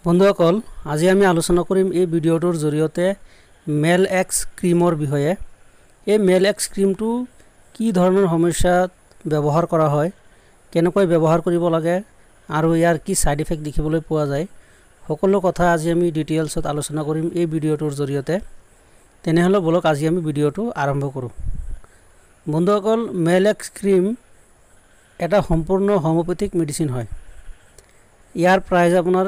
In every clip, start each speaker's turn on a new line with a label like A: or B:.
A: বন্ধুসকল আজি আমি আলোচনা কৰিম এই ভিডিঅ'টোৰ জৰিয়তে মেল এক্স ক্ৰীমৰ বিষয়ে। এই মেল এক্স ক্ৰীমটো কি ধৰণৰ সমস্যাত ব্যৱহাৰ কৰা হয়, কেনেকৈ ব্যৱহাৰ কৰিব লাগে আৰু ইয়াৰ কি সাইড ইফেক্ট দেখিবলৈ পোৱা যায়, সকলো কথা আজি আমি ডিটেইলছত আলোচনা কৰিম এই ভিডিঅ'টোৰ জৰিয়তে। তেনেহলে বলক আজি আমি ভিডিঅ'টো আৰম্ভ কৰোঁ। বন্ধুসকল, মেল এক্স ক্ৰীম এটা সম্পূৰ্ণ হোমিওপ্যাথিক মেডিচিন হয়। ইয়াৰ প্ৰাইস আপোনাৰ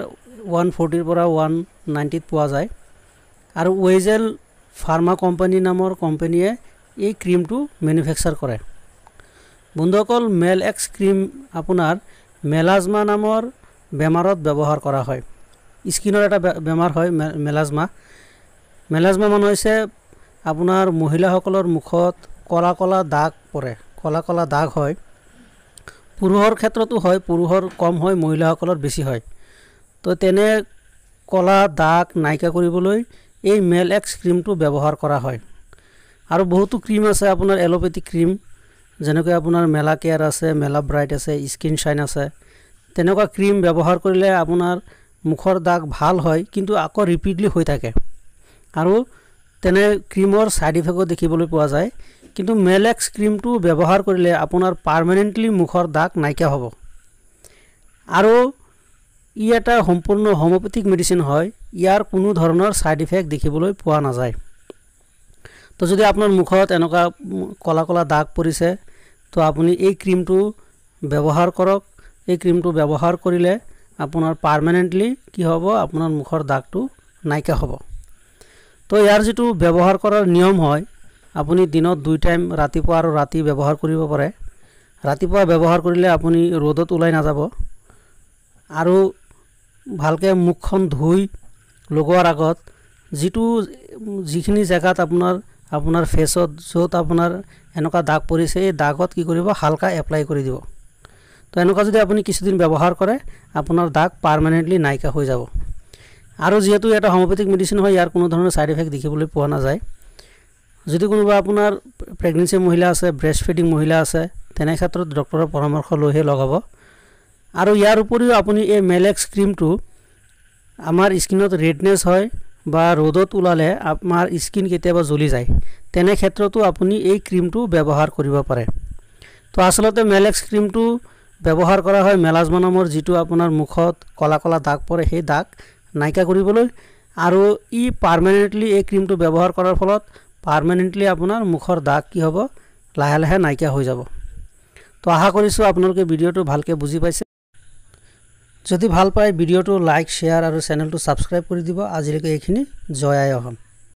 A: 140 পৰা 190 পোৱা যায় আৰু ওয়েজেল ফাৰ্মা কোম্পানী নামৰ কোম্পানীয়ে এই ক্ৰীমটো ম্যানুফ্যাকচাৰ কৰে। বন্ধুসকল, মেল এক্স ক্ৰীম আপোনাৰ মেলাজমা নামৰ বেমাৰত ব্যৱহাৰ কৰা হয়। স্কিনৰ এটা বেমাৰ হয় মেলাজমা। মেলাজমা মানে হৈছে আপোনাৰ মহিলাসকলৰ মুখত কলা কলা দাগ পৰে, কলা কলা দাগ হয়। পুৰুষৰ ক্ষেত্ৰতো হয়, পুৰুষৰ কম হয়, মহিলাসকলৰ বেছি হয়। তো তেনে কলা দাগ নাইকা কৰিবলৈ এই মেল এক্স ক্ৰীমটো ব্যৱহাৰ কৰা হয়। আৰু বহুতো ক্ৰীম আছে আপোনাৰ এলোপেথিক ক্ৰীম, যেনেকৈ আপোনাৰ মেলা কেয়াৰ আছে, মেলা ব্ৰাইট আছে, স্কিন শাইন আছে। তেনেকুৱা ক্ৰীম ব্যৱহাৰ কৰিলে আপোনাৰ মুখৰ দাগ ভাল হয়, কিন্তু আকৌ ৰিপিটলি হৈ থাকে আৰু তেনে ক্ৰীমৰ সাইড ইফেক্টও দেখিবলৈ পোৱা যায়। কিন্তু মেল এক্স ক্ৰীমটো ব্যৱহাৰ কৰিলে আপোনাৰ পাৰ্মানেন্টলি মুখৰ দাগ নাইকা হ'ব। আৰু ই এটা সম্পূৰ্ণ হোমিওপ্যাথিক মেডিচিন হয়। ইয়াৰ কোনো ধৰণৰ সাইড ইফেক্ট দেখিবলৈ পোৱা নাযায়। তো যদি আপোনাৰ মুখত এনেকুৱা কলা কলা দাগ পৰিছে, তো আপুনি এই ক্ৰীমটো ব্যৱহাৰ কৰক। এই ক্ৰীমটো ব্যৱহাৰ কৰিলে আপোনাৰ পাৰ্মানেন্টলি কি হ'ব, আপোনাৰ মুখৰ দাগটো নাইকা হ'ব। তো ইয়াৰ যেটো ব্যৱহাৰ কৰাৰ নিয়ম হয়, আপুনি দিনত 2 টাইম ৰাতিপুৱা আৰু ৰাতি ব্যৱহাৰ কৰিব পাৰে। ৰাতিপুৱা ব্যৱহাৰ কৰিলে আপুনি ৰ'দত ওলাই নাযাব আৰু ভালকে মুখখন ধুই লগোৱাৰ আগত যিখিনি জায়গাত আপোনাৰ ফেসত য'ত আপোনাৰ এনেকুৱা দাগ পৰিছে, এই দাগত কি কৰিব, হালকা এপ্লাই কৰি দিব। তো এনেকুৱা যদি আপুনি কিছুদিন ব্যৱহাৰ কৰে, আপোনাৰ দাগ পাৰ্মানেন্টলি নাইকা হৈ যাব। আৰু যেহেতু এটা হোমিওপ্যাথিক মেডিচিন হয়, ইয়াৰ কোনো ধৰণৰ সাইড ইফেক্ট দেখিবলৈ পোৱা নাযায়। যদি কোনোবা আপোনাৰ প্ৰেগনেন্সি মহিলা আছে, ব্ৰেষ্ট ফিডিং মহিলা আছে, তেনে ক্ষেত্ৰত ডক্টৰৰ পৰামৰ্শ লৈহে লগাব। আৰু ইয়াৰ উপৰিও আপুনি এই মেল এক্স ক্ৰীমটো আমাৰ স্কিনত ৰেডনেছ হয় বা ৰ'দত ওলালে আমাৰ স্কিন কেতিয়াবা জ্বলি যায়, তেনে ক্ষেত্ৰতো আপুনি এই ক্ৰীমটো ব্যৱহাৰ কৰিব পাৰে। তো আচলতে মেল এক্স ক্ৰীমটো ব্যৱহাৰ কৰা হয় মেলাজমা নামৰ যিটো আপোনাৰ মুখত কলা কলা দাগ পৰে, সেই দাগ নাইকা কৰিবলৈ। আৰু ই পাৰ্মানেন্টলি এই ক্ৰীমটো ব্যৱহাৰ কৰাৰ ফলত পাৰ্মানেন্টলি আপোনাৰ মুখৰ দাগ কি হ'ব, লাহে লাহে নাইকা হৈ যাব। তো আশা কৰিছোঁ আপোনালোকে ভিডিঅ'টো ভালকৈ বুজি পাইছে। যদি ভাল পায় ভিডিঅ'টো লাইক, শ্বেয়াৰ আৰু চেনেলটো ছাবস্ক্ৰাইব কৰি দিব। আজিলৈকে এইখিনি। জয় আই অসম।